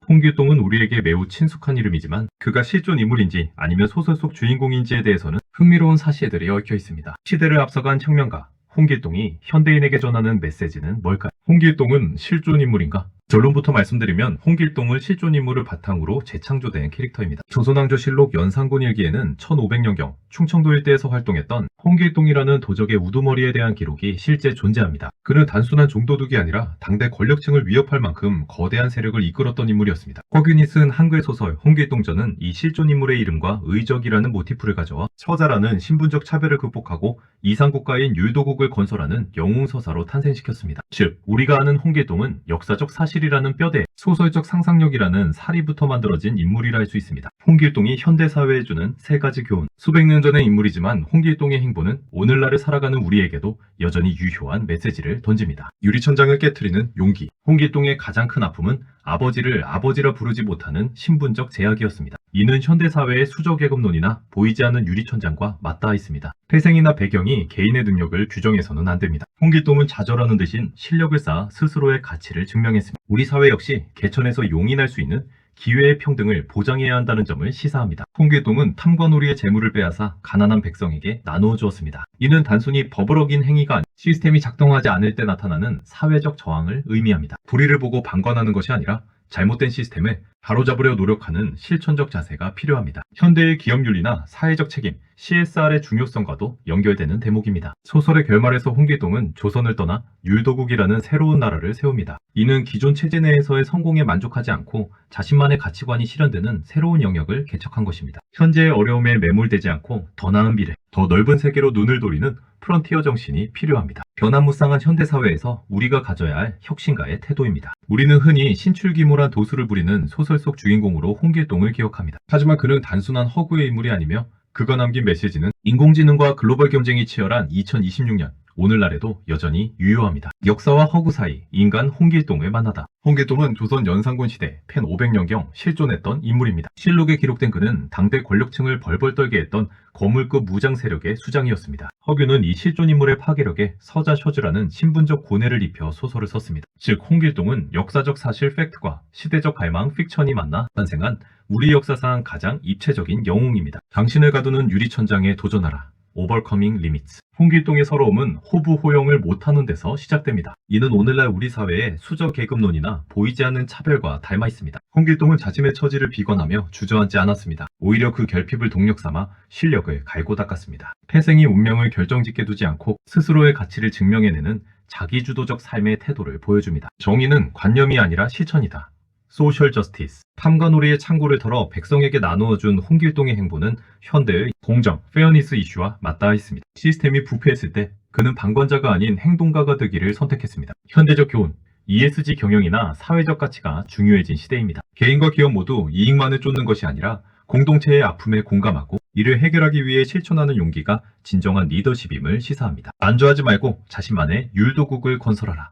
홍길동은 우리에게 매우 친숙한 이름이지만 그가 실존 인물인지 아니면 소설 속 주인공인지에 대해서는 흥미로운 사실들이 얽혀 있습니다. 시대를 앞서간 혁명가 홍길동이 현대인에게 전하는 메시지는 뭘까요? 홍길동은 실존 인물인가? 결론부터 말씀드리면 홍길동은 실존 인물을 바탕으로 재창조된 캐릭터입니다. 조선왕조실록 연산군 일기에는 1500년경 충청도 일대에서 활동했던 홍길동이라는 도적의 우두머리에 대한 기록이 실제 존재합니다. 그는 단순한 종도둑이 아니라 당대 권력층을 위협할 만큼 거대한 세력을 이끌었던 인물이었습니다. 허균이 쓴 한글 소설 홍길동전은 이 실존 인물의 이름과 의적이라는 모티프를 가져와 처자라는 신분적 차별을 극복하고 이상국가인 율도국을 건설하는 영웅서사로 탄생시켰습니다. 즉, 우리가 아는 홍길동은 역사적 사실이라는 뼈대, 소설적 상상력이라는 사리부터 만들어진 인물이라 할 수 있습니다. 홍길동이 현대사회에 주는 세 가지 교훈. 수백 년 전의 인물이지만 홍길동의 행보는 오늘날을 살아가는 우리에게도 여전히 유효한 메시지를 던집니다. 유리천장을 깨트리는 용기. 홍길동의 가장 큰 아픔은 아버지를 아버지라 부르지 못하는 신분적 제약이었습니다. 이는 현대사회의 수저계급론이나 보이지 않는 유리천장과 맞닿아 있습니다. 태생이나 배경이 개인의 능력을 규정해서는 안 됩니다. 홍길동은 좌절하는 대신 실력을 쌓아 스스로의 가치를 증명했습니다. 우리 사회 역시 개천에서 용이 날 수 있는 기회의 평등을 보장해야 한다는 점을 시사합니다. 홍길동은 탐관오리의 재물을 빼앗아 가난한 백성에게 나누어 주었습니다. 이는 단순히 법을 어긴 행위가 아니라 시스템이 작동하지 않을 때 나타나는 사회적 저항을 의미합니다. 불의를 보고 방관하는 것이 아니라 잘못된 시스템을 바로잡으려 노력하는 실천적 자세가 필요합니다. 현대의 기업윤리나 사회적 책임, CSR의 중요성과도 연결되는 대목입니다. 소설의 결말에서 홍길동은 조선을 떠나 율도국이라는 새로운 나라를 세웁니다. 이는 기존 체제 내에서의 성공에 만족하지 않고 자신만의 가치관이 실현되는 새로운 영역을 개척한 것입니다. 현재의 어려움에 매몰되지 않고 더 나은 미래, 더 넓은 세계로 눈을 돌리는 프론티어 정신이 필요합니다. 변화무쌍한 현대사회에서 우리가 가져야 할 혁신가의 태도입니다. 우리는 흔히 신출귀몰한 도수를 부리는 소설 속 주인공으로 홍길동을 기억합니다. 하지만 그는 단순한 허구의 인물이 아니며 그가 남긴 메시지는 인공지능과 글로벌 경쟁이 치열한 2026년 오늘날에도 여전히 유효합니다. 역사와 허구 사이 인간 홍길동을 만나다. 홍길동은 조선 연산군 시대 펜 500년경 실존했던 인물입니다. 실록에 기록된 그는 당대 권력층을 벌벌 떨게 했던 거물급 무장 세력의 수장이었습니다. 허균은 이 실존 인물의 파괴력에 서자셔즈라는 신분적 고뇌를 입혀 소설을 썼습니다. 즉, 홍길동은 역사적 사실 팩트와 시대적 갈망 픽션이 만나 탄생한 우리 역사상 가장 입체적인 영웅입니다. 당신을 가두는 유리천장에 도전하라. 오버커밍 리미츠. 홍길동의 서러움은 호부호영을 못하는 데서 시작됩니다. 이는 오늘날 우리 사회의 수저계급론이나 보이지 않는 차별과 닮아 있습니다. 홍길동은 자신의 처지를 비관하며 주저앉지 않았습니다. 오히려 그 결핍을 동력 삼아 실력을 갈고 닦았습니다. 태생이 운명을 결정짓게 두지 않고 스스로의 가치를 증명해내는 자기주도적 삶의 태도를 보여줍니다. 정의는 관념이 아니라 실천이다. 소셜 저스티스. 탐관오리의 창고를 털어 백성에게 나누어준 홍길동의 행보는 현대의 공정, 페어니스 이슈와 맞닿아 있습니다. 시스템이 부패했을 때 그는 방관자가 아닌 행동가가 되기를 선택했습니다. 현대적 교훈. ESG 경영이나 사회적 가치가 중요해진 시대입니다. 개인과 기업 모두 이익만을 쫓는 것이 아니라 공동체의 아픔에 공감하고 이를 해결하기 위해 실천하는 용기가 진정한 리더십임을 시사합니다. 안주하지 말고 자신만의 율도국을 건설하라.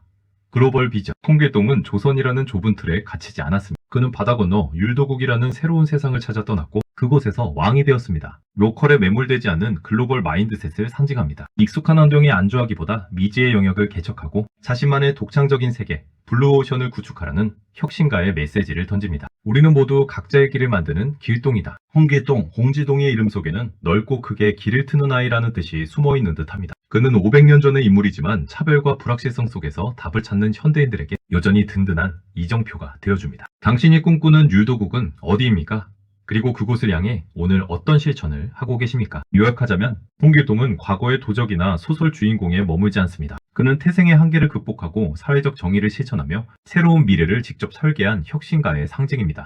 글로벌 비전. 홍길동은 조선이라는 좁은 틀에 갇히지 않았습니다. 그는 바다 건너 율도국이라는 새로운 세상을 찾아 떠났고 그곳에서 왕이 되었습니다. 로컬에 매몰되지 않는 글로벌 마인드셋을 상징합니다. 익숙한 환경에 안주하기보다 미지의 영역을 개척하고 자신만의 독창적인 세계, 블루오션을 구축하라는 혁신가의 메시지를 던집니다. 우리는 모두 각자의 길을 만드는 길동이다. 홍길동, 홍지동의 이름 속에는 넓고 크게 길을 트는 아이라는 뜻이 숨어있는 듯합니다. 그는 500년 전의 인물이지만 차별과 불확실성 속에서 답을 찾는 현대인들에게 여전히 든든한 이정표가 되어줍니다. 당신이 꿈꾸는 율도국은 어디입니까? 그리고 그곳을 향해 오늘 어떤 실천을 하고 계십니까? 요약하자면 홍길동은 과거의 도적이나 소설 주인공에 머물지 않습니다. 그는 태생의 한계를 극복하고 사회적 정의를 실천하며 새로운 미래를 직접 설계한 혁신가의 상징입니다.